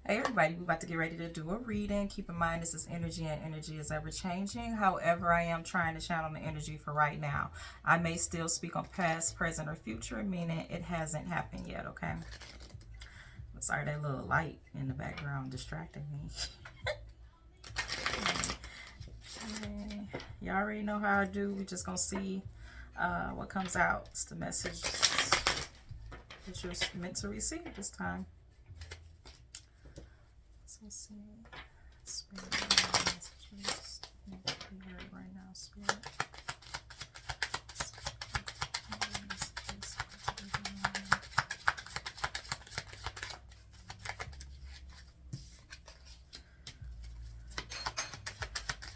Hey everybody, we're about to get ready to do a reading. Keep in mind this is energy and energy is ever changing. However, I am trying to channel the energy for right now. I may still speak on past, present, or future, meaning it hasn't happened yet, okay? Sorry, that little light in the background distracting me. Okay. You already know how I do. We're just going to see what comes out. It's the message that you're meant to receive this time. So let's see. Spirit messages need to be heard right now, Spirit.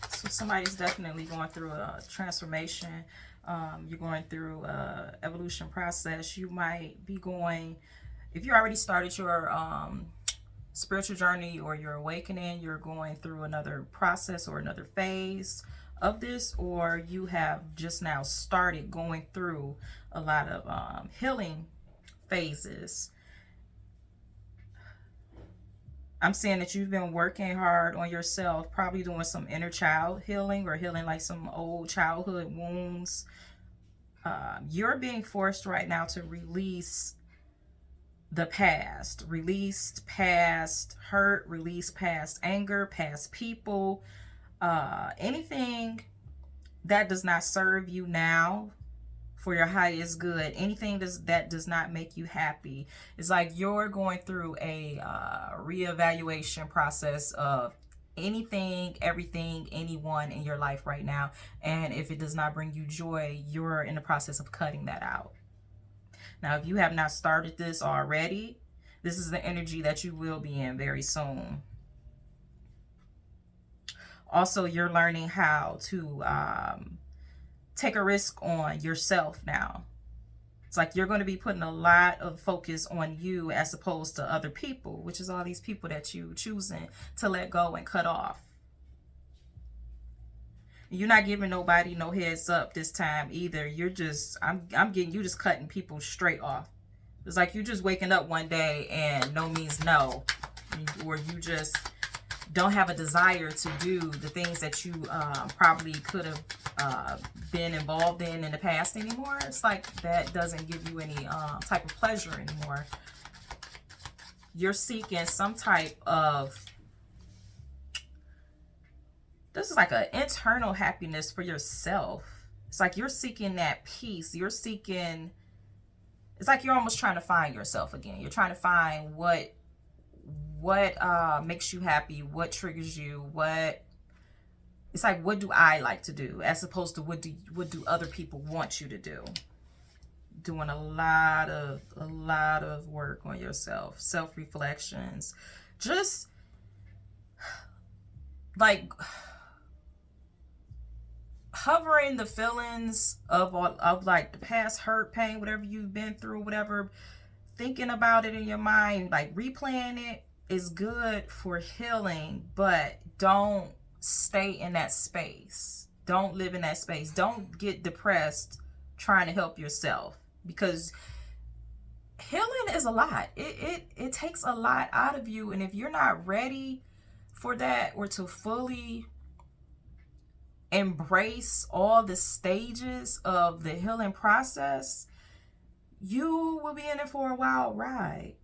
So somebody's definitely going through a transformation. You're going through a evolution process. You might be going, if you already started your spiritual journey or your awakening, you're going through another process or another phase of this, or you have just now started going through a lot of healing phases. I'm saying that you've been working hard on yourself, probably doing some inner child healing or healing like some old childhood wounds. You're being forced right now to release the past, release past hurt, release past anger, past people, anything that does not serve you now for your highest good, anything that does not make you happy. It's like you're going through a reevaluation process of anything, everything, anyone in your life right now. And if it does not bring you joy, you're in the process of cutting that out. Now, if you have not started this already, this is the energy that you will be in very soon. Also, you're learning how to take a risk on yourself now. It's like you're going to be putting a lot of focus on you as opposed to other people, which is all these people that you choosing to let go and cut off. You're not giving nobody no heads up this time either. You're just, I'm getting you just cutting people straight off. It's like you just waking up one day and no means no, or you just don't have a desire to do the things that you probably could have been involved in the past anymore. It's like that doesn't give you any type of pleasure anymore. You're seeking some type of, this is like an internal happiness for yourself. It's like you're seeking that peace. You're seeking, it's like you're almost trying to find yourself again. You're trying to find what makes you happy, what triggers you, what, it's like, what do I like to do, as opposed to what do other people want you to do. Doing a lot of work on yourself, self-reflections, just like hovering the feelings of like the past hurt, pain, whatever you've been through, whatever, thinking about it in your mind, like replaying it is good for healing, but don't stay in that space. Don't live in that space. Don't get depressed trying to help yourself, because healing is a lot. It takes a lot out of you, and if you're not ready for that, or to fully embrace all the stages of the healing process, you will be in it for a wild ride.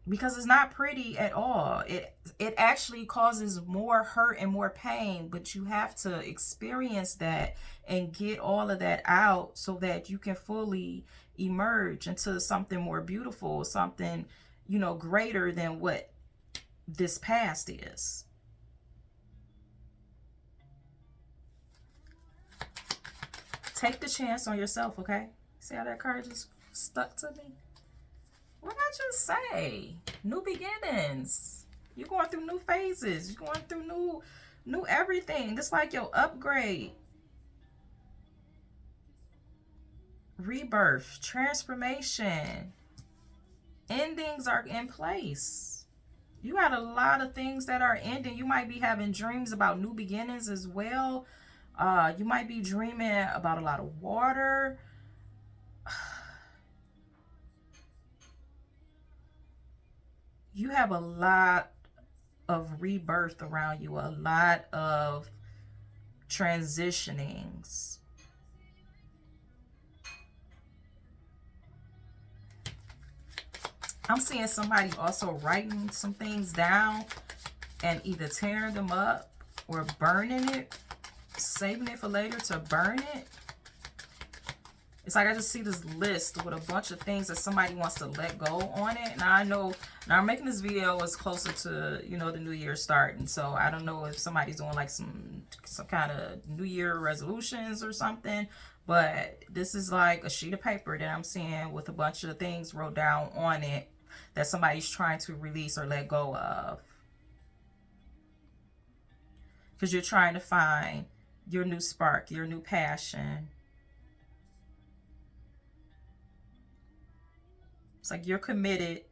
Because it's not pretty at all. It actually causes more hurt and more pain, but you have to experience that and get all of that out so that you can fully emerge into something more beautiful, something, you know, greater than what this past is. Take the chance on yourself, okay? See how that card just stuck to me? What did I just say? New beginnings. You're going through new phases. You're going through new everything. It's like your upgrade. Rebirth, transformation. Endings are in place. You got a lot of things that are ending. You might be having dreams about new beginnings as well. You might be dreaming about a lot of water. You have a lot of rebirth around you, a lot of transitionings. I'm seeing somebody also writing some things down and either tearing them up or burning it, saving it for later to burn it. It's like I just see this list with a bunch of things that somebody wants to let go on it. And I know, now I'm making this video is closer to, you know, the new year starting. So I don't know if somebody's doing like some kind of new year resolutions or something. But this is like a sheet of paper that I'm seeing with a bunch of things wrote down on it that somebody's trying to release or let go of. Because you're trying to find your new spark, your new passion. It's like you're committed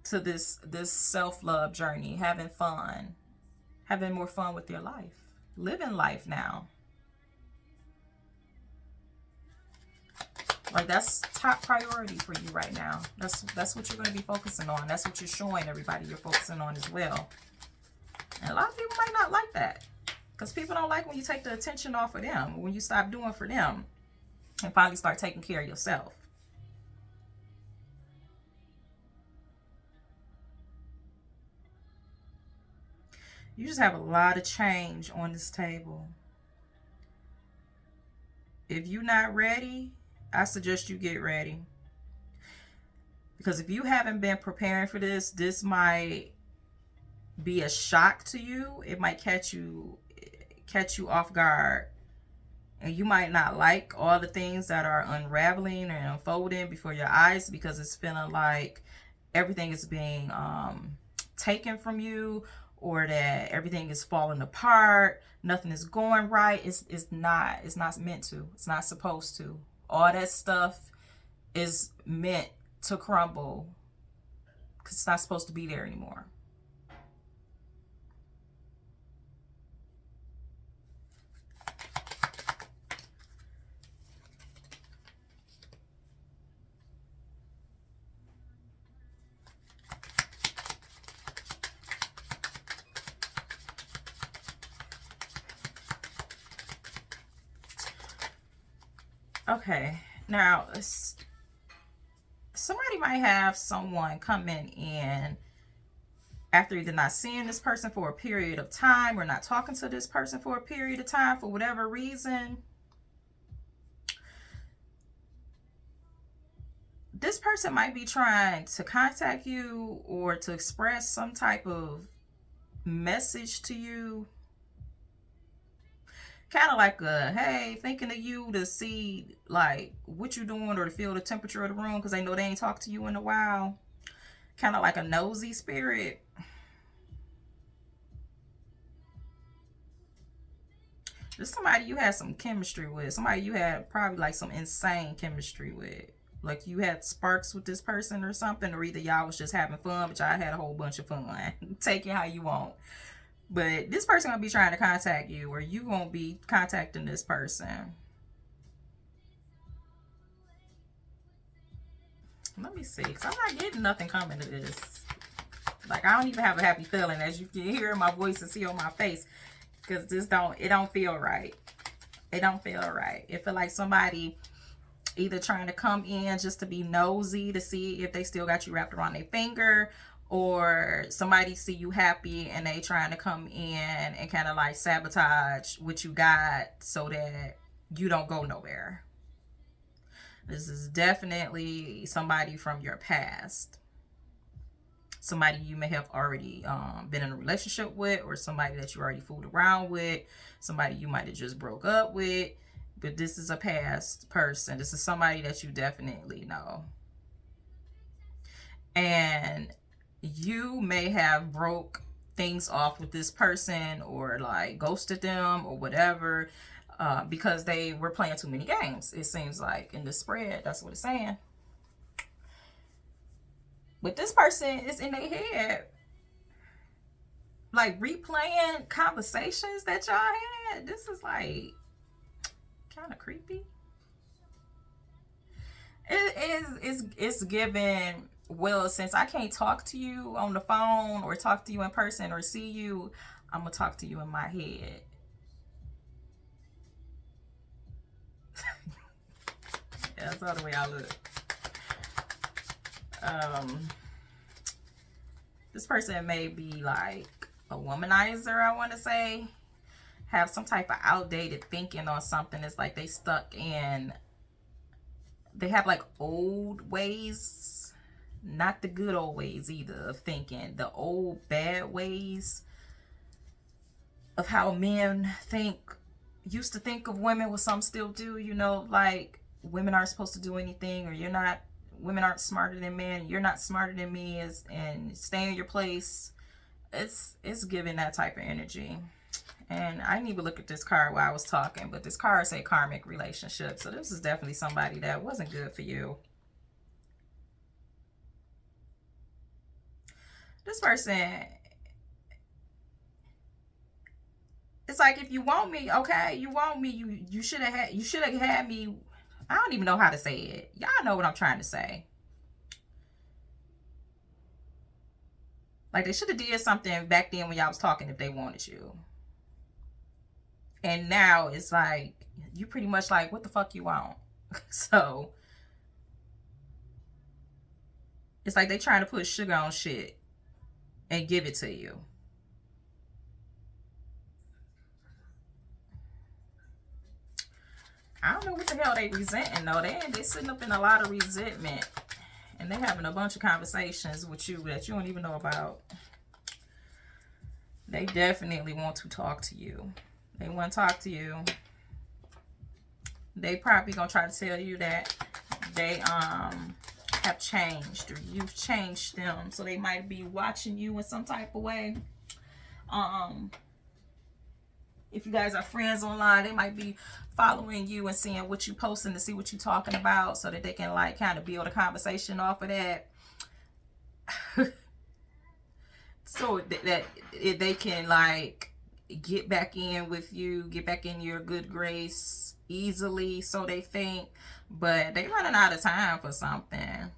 to this self-love journey, having fun, having more fun with your life, living life now. Like that's top priority for you right now. That's what you're going to be focusing on. That's what you're showing everybody you're focusing on as well. And a lot of people might not like that, because people don't like when you take the attention off of them, when you stop doing for them and finally start taking care of yourself. You just have a lot of change on this table. If you're not ready, I suggest you get ready. Because if you haven't been preparing for this, this might be a shock to you. It might catch you off guard. And you might not like all the things that are unraveling and unfolding before your eyes, because it's feeling like everything is being taken from you, or that everything is falling apart, nothing is going right. It's not meant to. It's not supposed to. All that stuff is meant to crumble, because it's not supposed to be there anymore. Okay, now somebody might have someone coming in after either not seeing this person for a period of time or not talking to this person for a period of time for whatever reason. This person might be trying to contact you or to express some type of message to you. Kind of like a, hey, thinking of you to see like what you're doing or to feel the temperature of the room, because they know they ain't talked to you in a while. Kind of like a nosy spirit. This is somebody you had some chemistry with. Somebody you had probably like some insane chemistry with. Like you had sparks with this person or something, or either y'all was just having fun, but y'all had a whole bunch of fun. Take it how you want. But this person gonna be trying to contact you, or you gonna be contacting this person. Let me see, because I'm not getting nothing coming to this. Like, I don't even have a happy feeling, as you can hear my voice and see on my face, because it don't feel right. It don't feel right. It feel like somebody either trying to come in just to be nosy to see if they still got you wrapped around their finger, or somebody see you happy and they trying to come in and kind of like sabotage what you got so that you don't go nowhere. This is definitely somebody from your past. Somebody you may have already been in a relationship with, or somebody that you already fooled around with, somebody you might have just broke up with. But this is a past person. This is somebody that you definitely know. And you may have broke things off with this person, or like ghosted them or whatever, because they were playing too many games. It seems like in the spread, that's what it's saying. But this person is in their head, like replaying conversations that y'all had. This is like kind of creepy. It's given Well, since I can't talk to you on the phone or talk to you in person or see you, I'm gonna talk to you in my head. Yeah, that's all the way I look. Um, this person may be like a womanizer, I want to say. Have some type of outdated thinking on something. It's like they stuck in, they have like old ways, not the good old ways either of thinking, the old bad ways of how men think, used to think of women, what some still do, you know, like women aren't supposed to do anything, or you're not, women aren't smarter than men, you're not smarter than me, is, and stay in your place. It's giving that type of energy. And I didn't even look at this card while I was talking, but this card say karmic relationship. So this is definitely somebody that wasn't good for you. This person, it's like, if you want me, okay, you want me, you should have had me. I don't even know how to say it. Y'all know what I'm trying to say. Like, they should have did something back then when y'all was talking if they wanted you. And now it's like, you pretty much like, what the fuck you want? So it's like they trying to put sugar on shit and give it to you. I don't know what the hell they resenting though. They sitting up in a lot of resentment, and they having a bunch of conversations with you that you don't even know about. They definitely want to talk to you. They want to talk to you. They probably gonna try to tell you that they have changed, or you've changed them. So they might be watching you in some type of way. If you guys are friends online, they might be following you and seeing what you posting to see what you're talking about, so that they can like kind of build a conversation off of that. So that they can like get back in with you, get back in your good grace easily, so they think. But they running out of time for something.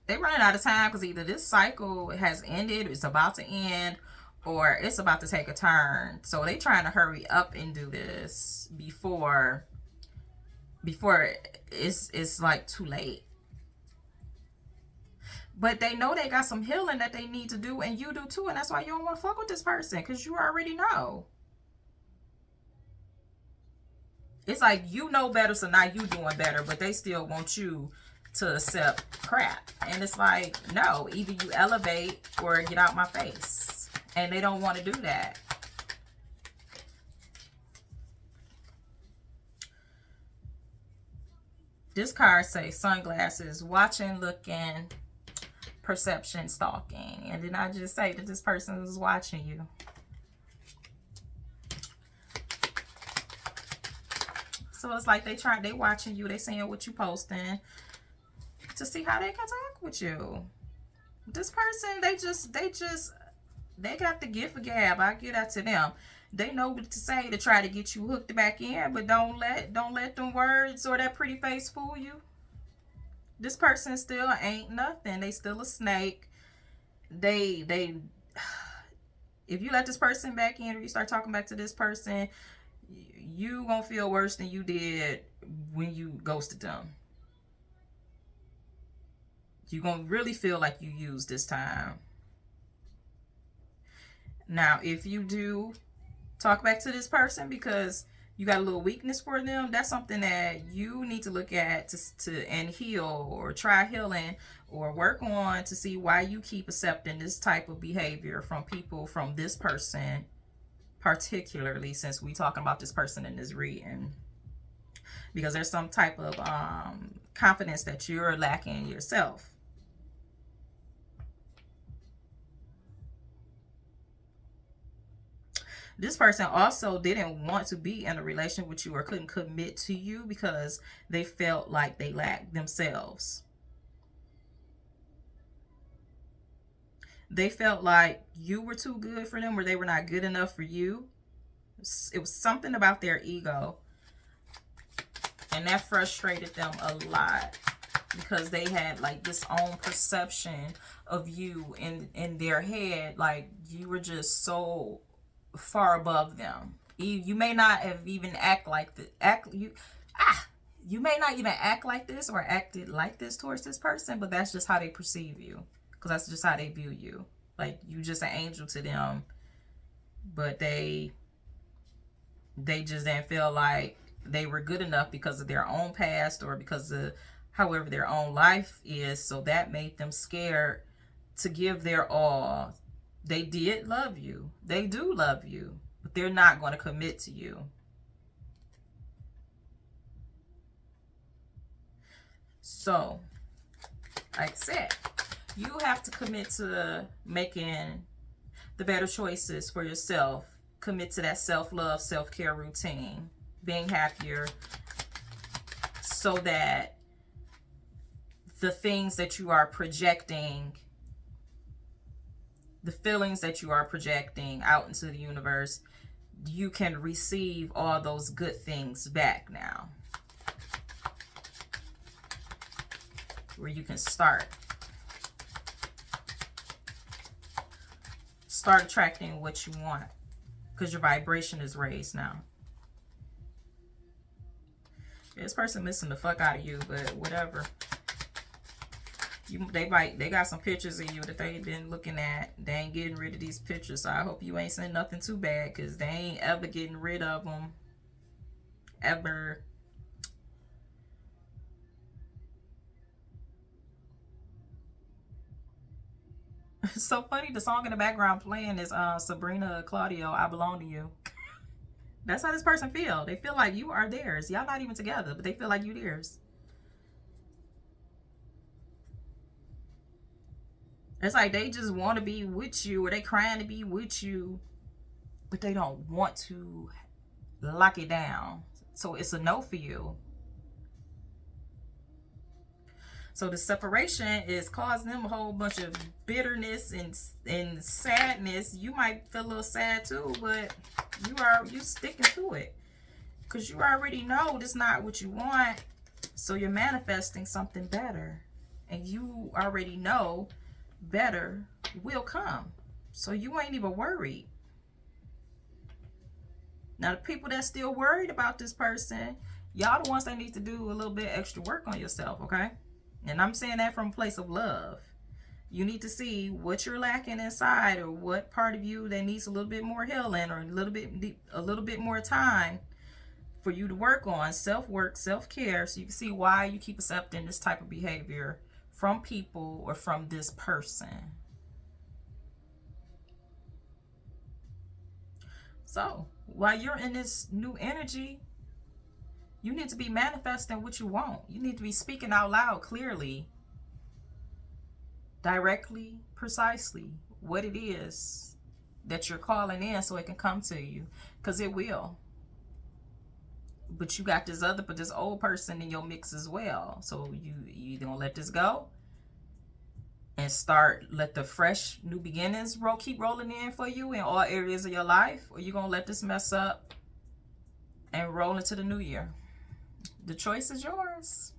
They running out of time because either this cycle has ended, it's about to end, or it's about to take a turn. So they trying to hurry up and do this before it's like too late. But they know they got some healing that they need to do, and you do too, and that's why you don't want to fuck with this person, because you already know. It's like, you know better, so now you doing better, but they still want you to accept crap. And it's like, no, either you elevate or get out my face. And they don't want to do that. This card says sunglasses, watching, looking, perception, stalking. And then I just say that this person is watching you. So it's like they watching you, they seeing what you posting to see how they can talk with you. This person, they got the gift of gab. I give that to them. They know what to say to try to get you hooked back in, but don't let them words or that pretty face fool you. This person still ain't nothing. They still a snake. They if you let this person back in, or you start talking back to this person, you gonna feel worse than you did when you ghosted them. You gonna really feel like you used this time. Now, if you do talk back to this person because you got a little weakness for them, that's something that you need to look at to and heal, or try healing, or work on to see why you keep accepting this type of behavior from people, from this person, particularly since we talking about this person in this reading. Because there's some type of confidence that you're lacking in yourself. This person also didn't want to be in a relationship with you, or couldn't commit to you because they felt like they lacked themselves. They felt like you were too good for them, or they were not good enough for you. It was something about their ego, and that frustrated them a lot. because they had like this own perception of you in their head, like you were just so far above them. You may not have even you may not even act like this or acted like this towards this person, but that's just how they perceive you, because that's just how they view you. Like you just an angel to them, but they just didn't feel like they were good enough because of their own past or because of however their own life is. So that made them scared to give their all. They did love you. They do love you, but they're not going to commit to you. So, like I said, you have to commit to making the better choices for yourself. Commit to that self-love, self-care routine, being happier, so that the things that you are projecting, the feelings that you are projecting out into the universe, you can receive all those good things back now. Where you can start attracting what you want, because your vibration is raised now. This person missing the fuck out of you, but whatever. They got some pictures of you that they've been looking at. They ain't getting rid of these pictures, so I hope you ain't saying nothing too bad, because they ain't ever getting rid of them. Ever. It's so funny, the song in the background playing is Sabrina Claudio, I Belong to You. That's how this person feel. They feel like you are theirs. Y'all not even together, but they feel like you theirs. It's like they just want to be with you, or they crying to be with you, but they don't want to lock it down. So it's a no for you. So the separation is causing them a whole bunch of bitterness and sadness. You might feel a little sad too, but you sticking to it, because you already know this is not what you want. So you're manifesting something better, and you already know better will come. So you ain't even worried. Now the people that's still worried about this person, y'all the ones that need to do a little bit extra work on yourself, okay? And I'm saying that from a place of love. You need to see what you're lacking inside, or what part of you that needs a little bit more healing, or a little bit more time for you to work on. Self-work, self-care, so you can see why you keep accepting this type of behavior from people or from this person. So while you're in this new energy, you need to be manifesting what you want. You need to be speaking out loud, clearly, directly, precisely, what it is that you're calling in, so it can come to you, because it will. But you got this old person in your mix as well. So you either gonna let this go and let the fresh new beginnings keep rolling in for you in all areas of your life, or you gonna let this mess up and roll into the new year. The choice is yours.